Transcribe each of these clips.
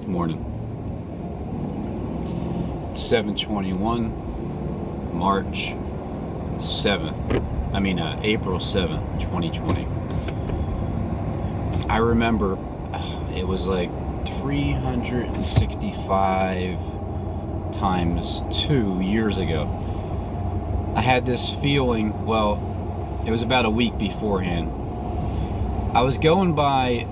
morning. It's 7:21, March 7th. April 7th, 2020. I remember it was like 365 times 2 years ago. I had this feeling, well, it was about a week beforehand. I was going by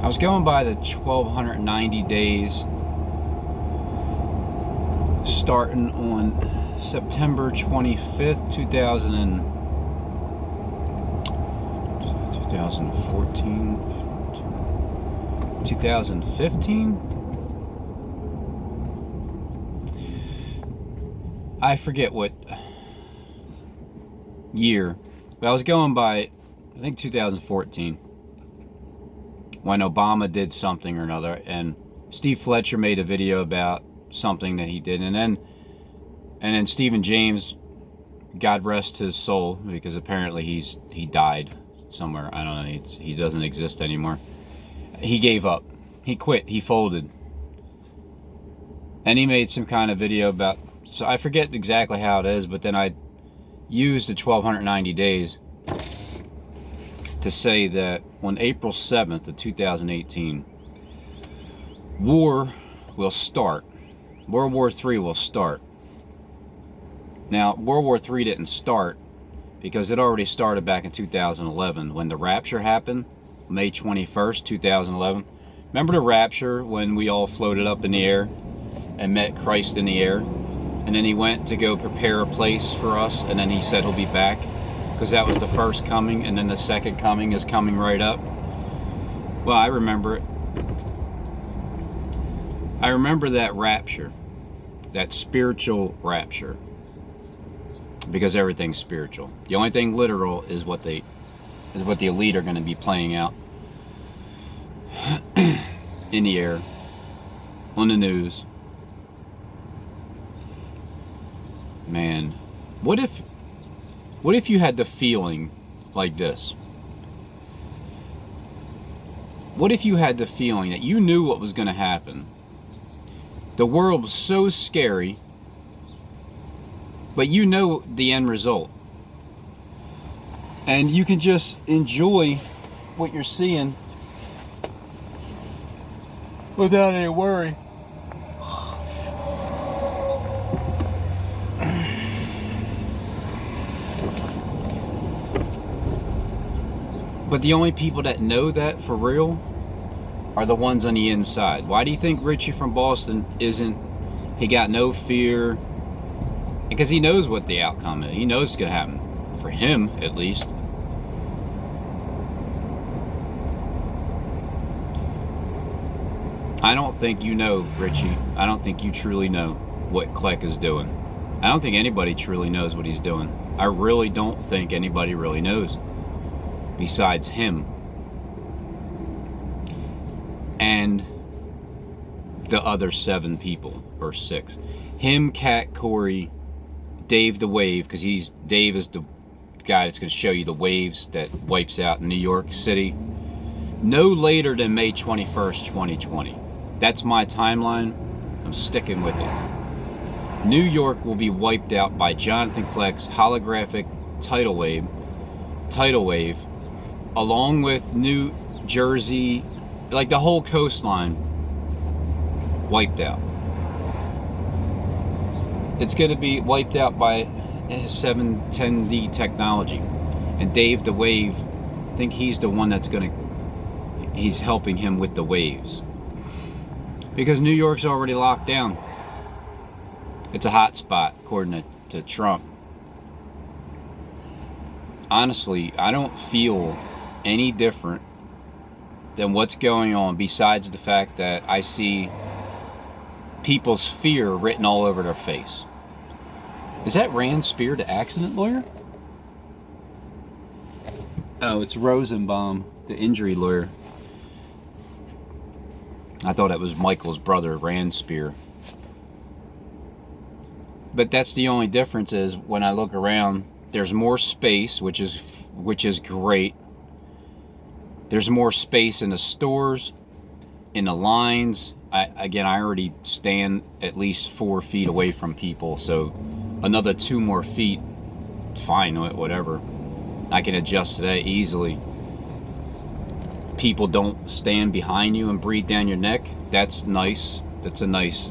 the 1290 days starting on September 25th, 2015. I forget what year, but I was going by, I think 2014, when Obama did something or another, and Steve Fletcher made a video about something that he did, and then Stephen James, God rest his soul, because apparently he died somewhere. I don't know. He doesn't exist anymore. He gave up. He quit. He folded. And he made some kind of video about, so I forget exactly how it is, but then I used the 1290 days to say that on April 7th of 2018, war will start. World War III will start. Now, World War III didn't start because it already started back in 2011 when the rapture happened, May 21st, 2011. Remember the rapture when we all floated up in the air and met Christ in the air? And then he went to go prepare a place for us, and then he said he'll be back, because that was the first coming, and then the second coming is coming right up. Well, I remember it. I remember that rapture, that spiritual rapture, because everything's spiritual. The only thing literal is what the elite are going to be playing out in the air, on the news. Man, what if you had the feeling like this? What if you had the feeling that you knew what was going to happen? The world was so scary, but you know the end result. And you can just enjoy what you're seeing without any worry. But the only people that know that for real are the ones on the inside. Why do you think Richie from Boston he got no fear? Because he knows what the outcome is. He knows it's going to happen. For him, at least. I don't think you know, Richie. I don't think you truly know what Kleck is doing. I don't think anybody truly knows what he's doing. I really don't think anybody really knows. Besides him and the other 7 people, or 6. Him, Kat, Corey, Dave the Wave, because Dave is the guy that's going to show you the waves that wipes out New York City no later than May 21st, 2020. That's my timeline. I'm sticking with it. New York will be wiped out by Jonathan Kleck's holographic tidal wave, along with New Jersey, like the whole coastline wiped out. It's going to be wiped out by 710D technology. And Dave the Wave, I think he's the one he's helping him with the waves. Because New York's already locked down. It's a hot spot, according to Trump. Honestly, I don't feel any different than what's going on, besides the fact that I see people's fear written all over their face. Is that Rand Spear, the accident lawyer? Oh, it's Rosenbaum, the injury lawyer. I thought it was Michael's brother, Rand Spear. But that's the only difference, is when I look around, there's more space, which is great. There's more space in the stores. in the lines. I already stand at least 4 feet away from people, so another 2 more feet, fine, whatever. I can adjust to that easily. People don't stand behind you and breathe down your neck. That's nice. That's a nice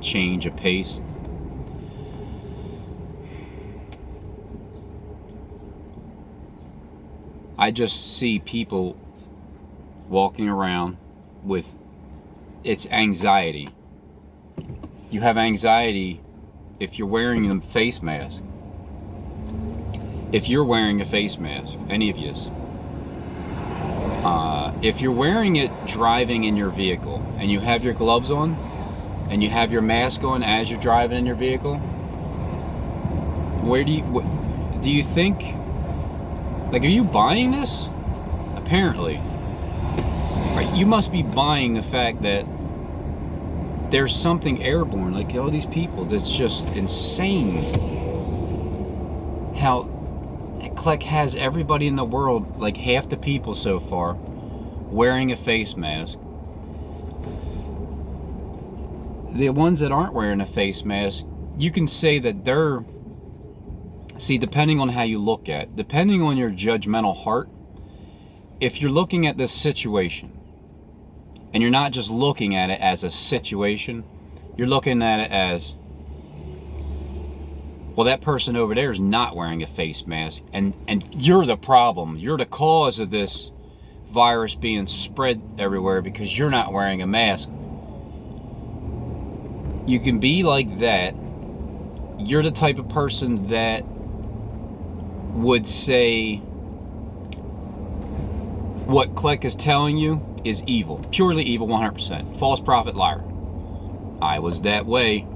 change of pace. I just see people walking around with, it's anxiety. You have anxiety if you're wearing a face mask. If you're wearing a face mask, any of you, if you're wearing it driving in your vehicle and you have your gloves on and you have your mask on as you're driving in your vehicle, do you think, like, are you buying this? Apparently. Right, you must be buying the fact that there's something airborne, like all these people, that's just insane. How Kleck has everybody in the world, like half the people so far, wearing a face mask. The ones that aren't wearing a face mask, you can say that they're, see, depending on how you look at it, depending on your judgmental heart, if you're looking at this situation, and you're not just looking at it as a situation, you're looking at it as, well, that person over there is not wearing a face mask, and you're the problem. You're the cause of this virus being spread everywhere because you're not wearing a mask. You can be like that. You're the type of person that would say what Kleck is telling you is evil. Purely evil, 100%. False prophet, liar. I was that way.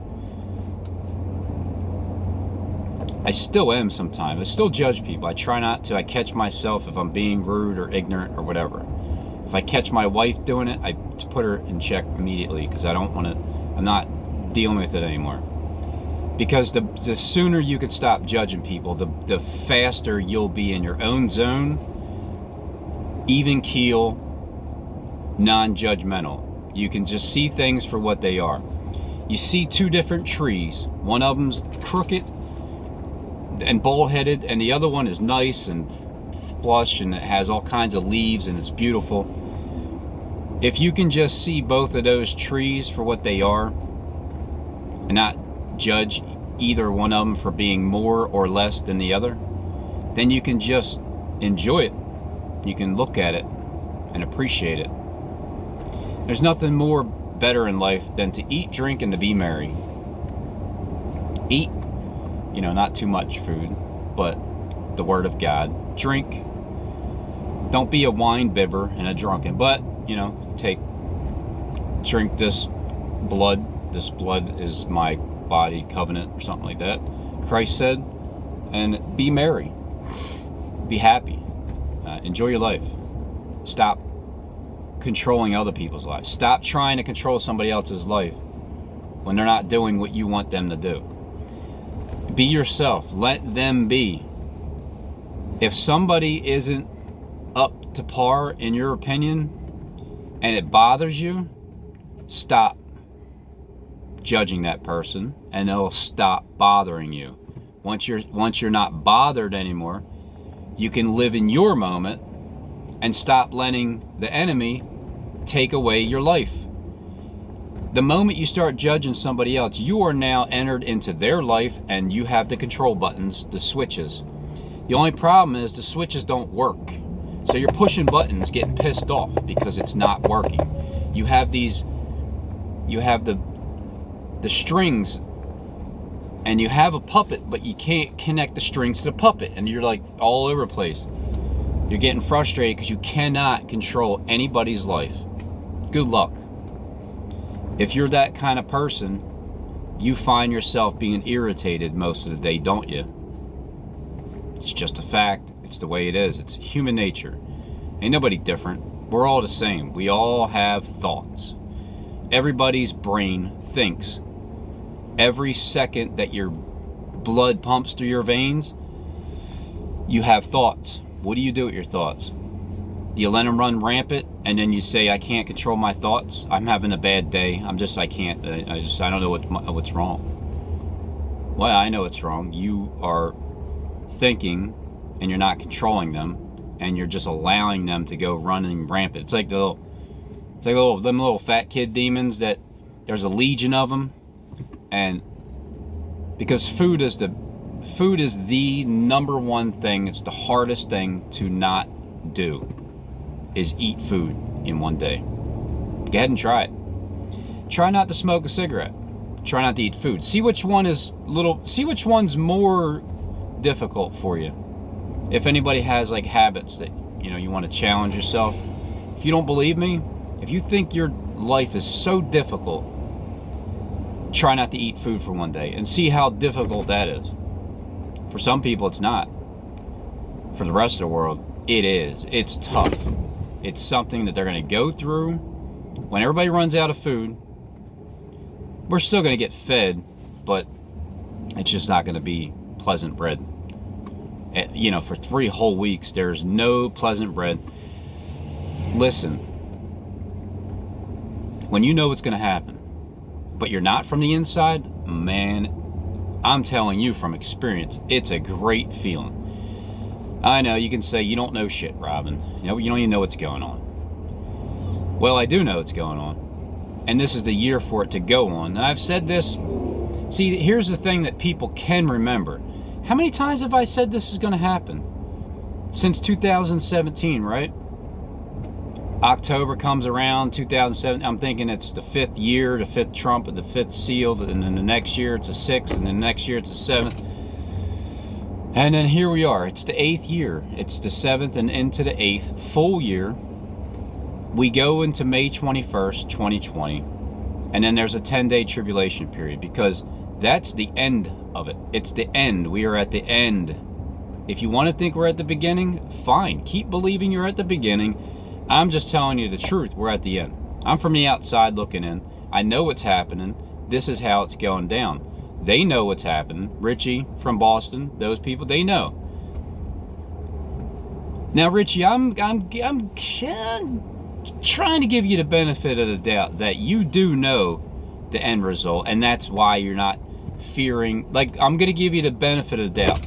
I still am sometimes. I still judge people. I try not to. I catch myself if I'm being rude or ignorant or whatever. If I catch my wife doing it, I put her in check immediately because I don't want to, I'm not dealing with it anymore. Because the sooner you can stop judging people, the faster you'll be in your own zone, even keel, non-judgmental. You can just see things for what they are. You see 2 different trees. One of them's crooked and bull-headed, and the other one is nice and flush, and it has all kinds of leaves, and it's beautiful. If you can just see both of those trees for what they are and not judge either one of them for being more or less than the other, then you can just enjoy it. You can look at it and appreciate it. There's nothing more better in life than to eat, drink, and to be merry. Eat, not too much food, but the Word of God. Drink. Don't be a wine bibber and a drunken, but, drink this blood. This blood is my body covenant, or something like that, Christ said. And be merry. Be happy. Enjoy your life. Stop controlling other people's lives. Stop trying to control somebody else's life when they're not doing what you want them to do. Be yourself. Let them be. If somebody isn't up to par in your opinion and it bothers you, stop judging that person and it'll stop bothering you. Once you're not bothered anymore, you can live in your moment and stop letting the enemy take away your life. The moment you start judging somebody else, you are now entered into their life and you have the control buttons, the switches. The only problem is the switches don't work. So you're pushing buttons, getting pissed off because it's not working. You have the strings, and you have a puppet, but you can't connect the strings to the puppet, and you're like all over the place. You're getting frustrated because you cannot control anybody's life. Good luck. If you're that kind of person, you find yourself being irritated most of the day, don't you? It's just a fact. It's the way it is. It's human nature. Ain't nobody different. We're all the same. We all have thoughts. Everybody's brain thinks. Every second that your blood pumps through your veins, you have thoughts. What do you do with your thoughts? Do you let them run rampant, and then you say, I can't control my thoughts? I'm having a bad day. I can't. I don't know what's wrong. Well, I know what's wrong. You are thinking, and you're not controlling them, and you're just allowing them to go running rampant. It's like them little fat kid demons that there's a legion of them, and because food is the number one thing. It's the hardest thing to not do. Is eat food in one day. Go ahead and try it. Try not to smoke a cigarette. Try not to eat food. See which one's more difficult for you. If anybody has like habits that you want to challenge yourself. If you don't believe me, if you think your life is so difficult, try not to eat food for one day and see how difficult that is. For some people it's not. For the rest of the world, it is. It's tough. It's something that they're going to go through. When everybody runs out of food, we're still going to get fed, but it's just not going to be pleasant bread. For 3 whole weeks, there's no pleasant bread. Listen, when you know what's going to happen, but you're not from the inside, man, I'm telling you from experience, it's a great feeling. I know, you can say you don't know shit, Robin. You don't even know what's going on. Well, I do know what's going on. And this is the year for it to go on. And I've said this. See, here's the thing that people can remember. How many times have I said this is going to happen? Since 2017, right? October comes around, 2007. I'm thinking it's the 5th year, the 5th trumpet, the 5th seal. And then the next year it's a 6th. And then the next year it's a 7th. And then here we are. It's the 8th year. It's the 7th and into the 8th full year. We go into May 21st, 2020. And then there's a 10-day tribulation period because that's the end of it. It's the end. We are at the end. If you want to think we're at the beginning, fine. Keep believing you're at the beginning. I'm just telling you the truth. We're at the end. I'm from the outside looking in. I know what's happening. This is how it's going down. They know what's happening. Richie from Boston, those people, they know. Now, Richie, I'm trying to give you the benefit of the doubt that you do know the end result, and that's why you're not fearing. Like, I'm going to give you the benefit of the doubt.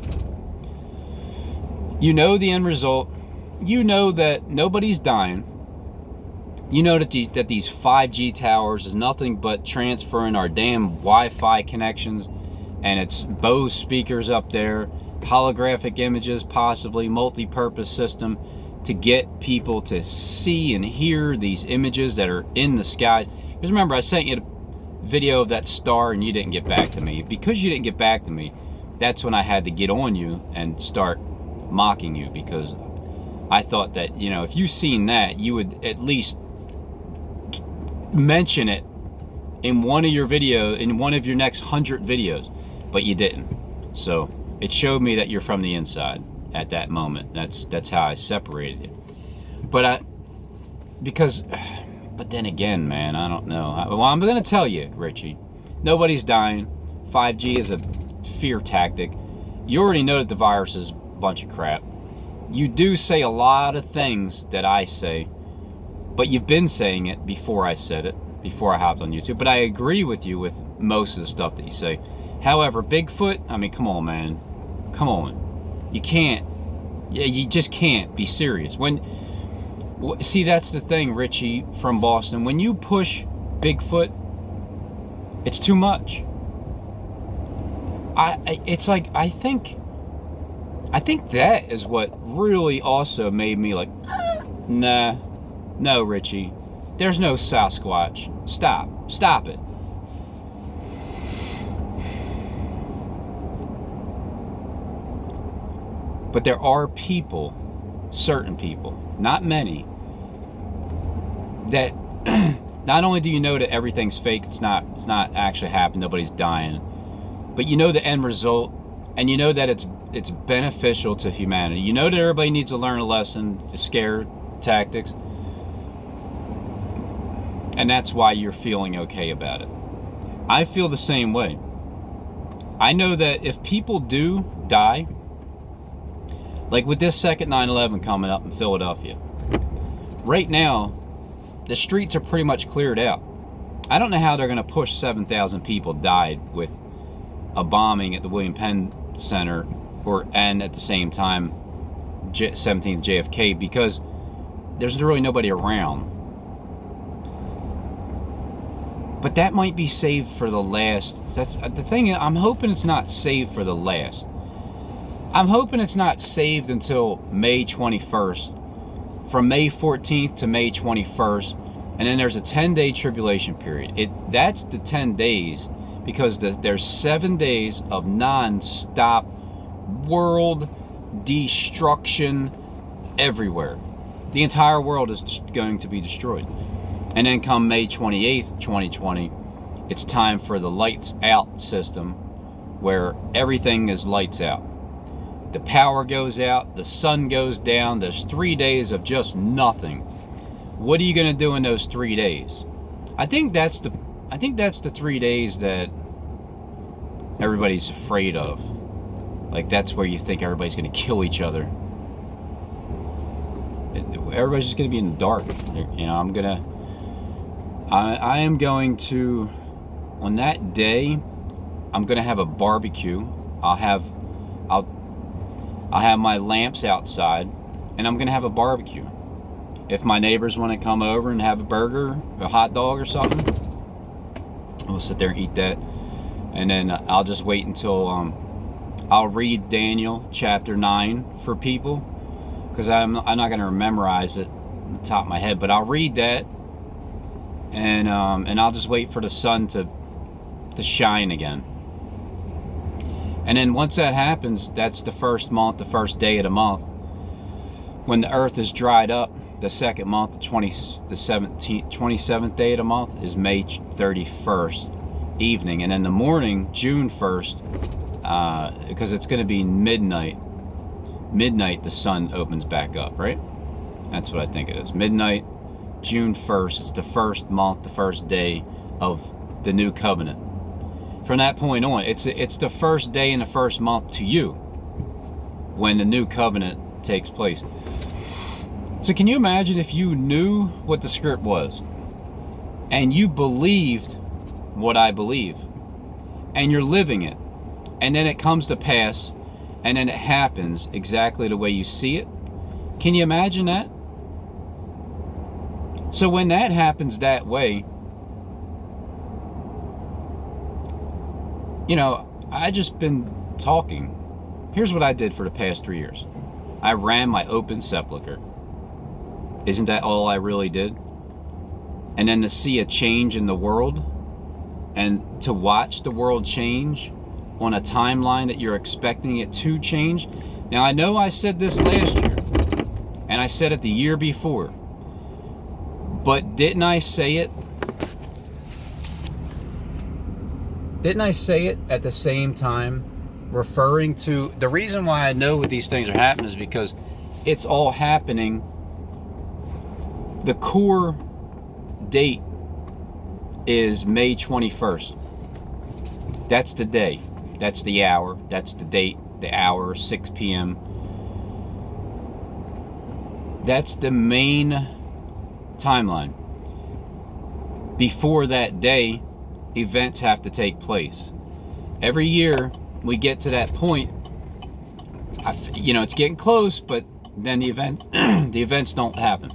You know the end result. You know that nobody's dying. You know that these 5G towers is nothing but transferring our damn Wi-Fi connections, and it's Bose speakers up there, holographic images, possibly multi-purpose system to get people to see and hear these images that are in the sky. Because remember, I sent you a video of that star and you didn't get back to me. Because you didn't get back to me, that's when I had to get on you and start mocking you, because I thought that, if you seen that, you would at least mention it in one of your videos, in one of your next 100 videos, but you didn't. So it showed me that you're from the inside at that moment. That's how I separated it. But then again, man, I don't know. Well, I'm going to tell you, Richie, nobody's dying. 5G is a fear tactic. You already know that the virus is a bunch of crap. You do say a lot of things that I say, but you've been saying it before I said it, before I hopped on YouTube. But I agree with you with most of the stuff that you say. However, Bigfoot, I mean, come on, man. Come on. You can't. Yeah, you just can't be serious. See, that's the thing, Richie from Boston. When you push Bigfoot, it's too much. I think that is what really also made me like, nah. No, Richie, there's no Sasquatch. Stop it. But there are people, certain people, not many, that not only do you know that everything's fake, it's not actually happening, nobody's dying, but you know the end result, and you know that it's beneficial to humanity. You know that everybody needs to learn a lesson, the scare tactics. And that's why you're feeling okay about it. I feel the same way. I know that if people do die, like with this second 9/11 coming up in Philadelphia, right now, the streets are pretty much cleared out. I don't know how they're going to push 7,000 people died with a bombing at the William Penn Center, and at the same time 17th JFK, because there's really nobody around. But that might be saved for the last. That's the thing. I'm hoping it's not saved for the last. I'm hoping it's not saved until May 21st, from May 14th to May 21st, and then there's a 10-day tribulation period. That's the 10 days, because there's 7 days of non-stop world destruction everywhere. The entire world is going to be destroyed. And then come May 28th, 2020, it's time for the lights out system, where everything is lights out. The power goes out, the sun goes down, there's 3 days of just nothing. What are you going to do in those 3 days? I think that's the 3 days that everybody's afraid of. Like, that's where you think everybody's going to kill each other. Everybody's just going to be in the dark. You know, I am going to, on that day, I'm going to have a barbecue. I'll have my lamps outside, and I'm going to have a barbecue. If my neighbors want to come over and have a burger, a hot dog or something, we'll sit there and eat that. And then I'll just wait until I'll read Daniel chapter 9 for people, because I'm not going to memorize it on the top of my head, but I'll read that, and I'll just wait for the sun to shine again. And then once that happens, that's the first month, the first day of the month. When the earth is dried up, the second month, the 27th day of the month is May 31st evening. And in the morning, June 1st, because it's going to be midnight, the sun opens back up, right? That's what I think it is. Midnight, June 1st, it's the first month, the first day of the new covenant. From that point on, it's the first day in the first month to you when the new covenant takes place. So can you imagine if you knew what the script was, and you believed what I believe, and you're living it, and then it comes to pass, and then it happens exactly the way you see it? Can you imagine that? So when that happens that way, you know, I just been talking. Here's what I did for the past 3 years. I ran my open sepulcher. Isn't that all I really did? And then to see a change in the world, and to watch the world change on a timeline that you're expecting it to change. Now, I know I said this last year, and I said it the year before, but didn't I say it? Didn't I say it at the same time, referring to the reason why I know what these things are happening is because it's all happening. The core date is May 21st. That's the day. That's the hour. That's the date. The hour, 6 p.m. That's the main timeline. Before that day, events have to take place. Every year we get to that point. It's getting close, but then the events don't happen.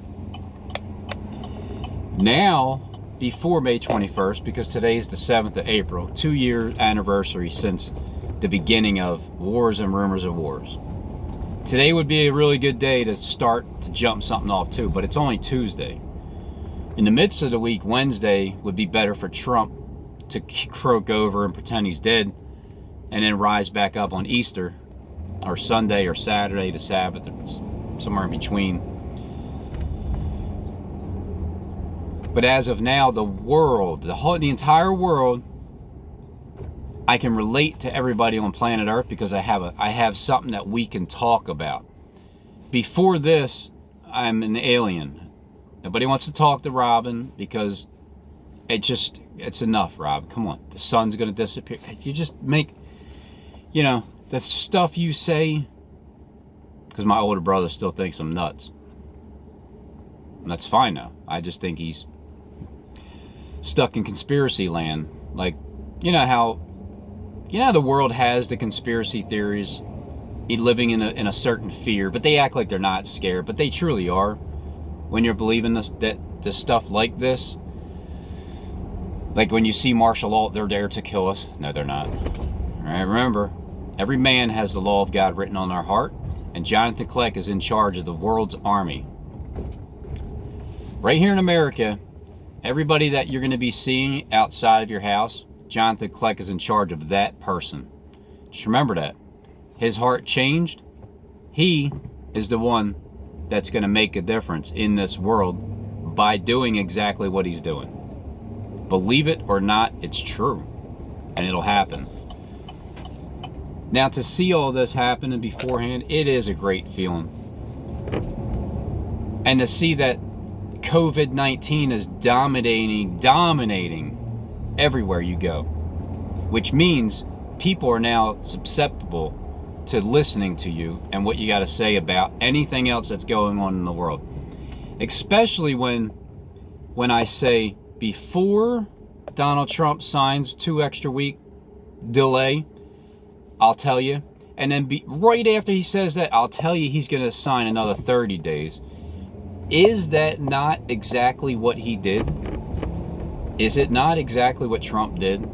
Now, before May 21st, because today's the 7th of April, 2-year anniversary since the beginning of wars and rumors of wars. Today would be a really good day to start to jump something off too, but it's only Tuesday. In the midst of the week, Wednesday would be better for Trump to croak over and pretend he's dead, and then rise back up on Easter, or Sunday, or Saturday, the Sabbath, or somewhere in between. But as of now, the world, the entire world, I can relate to everybody on planet Earth because I have something that we can talk about. Before this, I'm an alien. Nobody wants to talk to Robin because it's enough, Rob. Come on. The sun's going to disappear. You just make, the stuff you say, because my older brother still thinks I'm nuts. That's fine though. I just think he's stuck in conspiracy land. Like, you know how the world has the conspiracy theories, living in a certain fear, but they act like they're not scared, but they truly are. When you're believing this stuff like this, like when you see martial law, they're there to kill us. No, they're not. All right, remember, every man has the law of God written on their heart, and Jonathan Kleck is in charge of the world's army. Right here in America, everybody that you're going to be seeing outside of your house, Jonathan Kleck is in charge of that person. Just remember that. His heart changed. He is the one that's going to make a difference in this world by doing exactly what he's doing. Believe it or not, it's true. And it'll happen. Now, to see all this happening beforehand, it is a great feeling. And to see that COVID-19 is dominating everywhere you go, which means people are now susceptible to listening to you and what you got to say about anything else that's going on in the world. Especially when I say before Donald Trump signs 2 extra week delay, I'll tell you, and then right after he says that, I'll tell you he's going to sign another 30 days. Is that not exactly what he did? Is it not exactly what Trump did?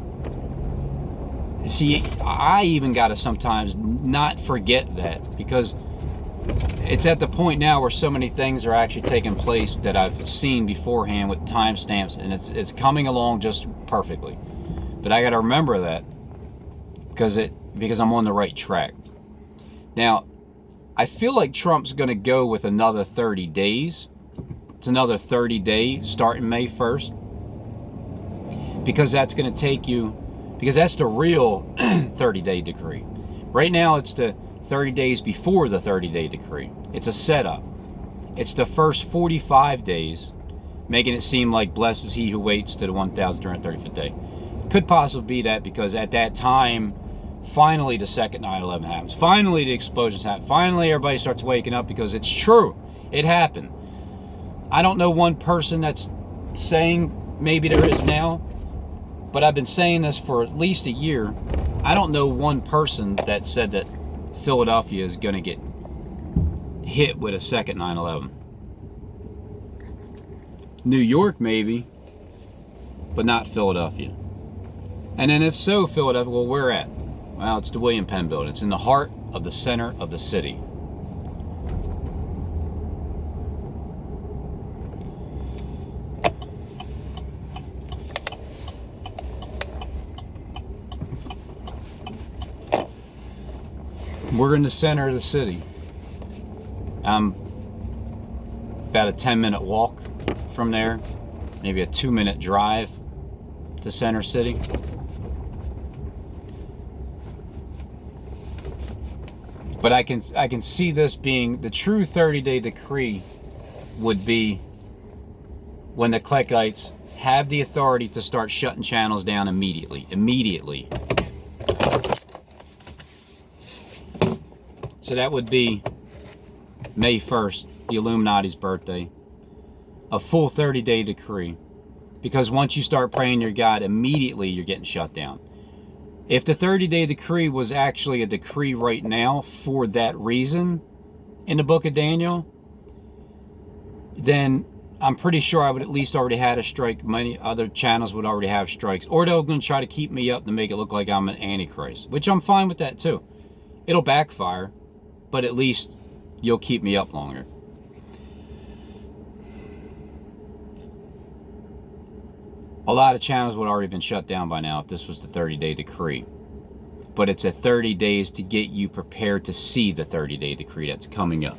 See, I even got to sometimes not forget that, because it's at the point now where so many things are actually taking place that I've seen beforehand with timestamps, and it's coming along just perfectly. But I got to remember that because I'm on the right track. Now, I feel like Trump's going to go with another 30 days. It's another 30 days starting May 1st. Because that's going to take you, because that's the real 30-day decree. Right now, it's the 30 days before the 30-day decree. It's a setup. It's the first 45 days, making it seem like blessed is he who waits to the 1,335th day. Could possibly be that because at that time, finally the second 9/11 happens. Finally the explosions happen. Finally everybody starts waking up because it's true. It happened. I don't know one person that's saying, maybe there is now, but I've been saying this for at least a year. I don't know one person that said that Philadelphia is going to get hit with a second 9/11. New York maybe, but not Philadelphia. And then if so, Philadelphia, well, where at? Well, it's the William Penn Building. It's in the heart of the center of the city. We're in the center of the city. I'm about a 10-minute walk from there, maybe a 2-minute drive to Center City. But I can see this being the true 30-day decree would be when the Kleckites have the authority to start shutting channels down immediately. So that would be May 1st, the Illuminati's birthday. A full 30-day decree. Because once you start praying your God, immediately you're getting shut down. If the 30-day decree was actually a decree right now for that reason in the book of Daniel, then I'm pretty sure I would at least already had a strike. Many other channels would already have strikes. Or they're going to try to keep me up to make it look like I'm an antichrist, which I'm fine with that too. It'll backfire, but at least you'll keep me up longer. A lot of channels would have already been shut down by now if this was the 30-day decree. But it's a 30 days to get you prepared to see the 30-day decree that's coming up.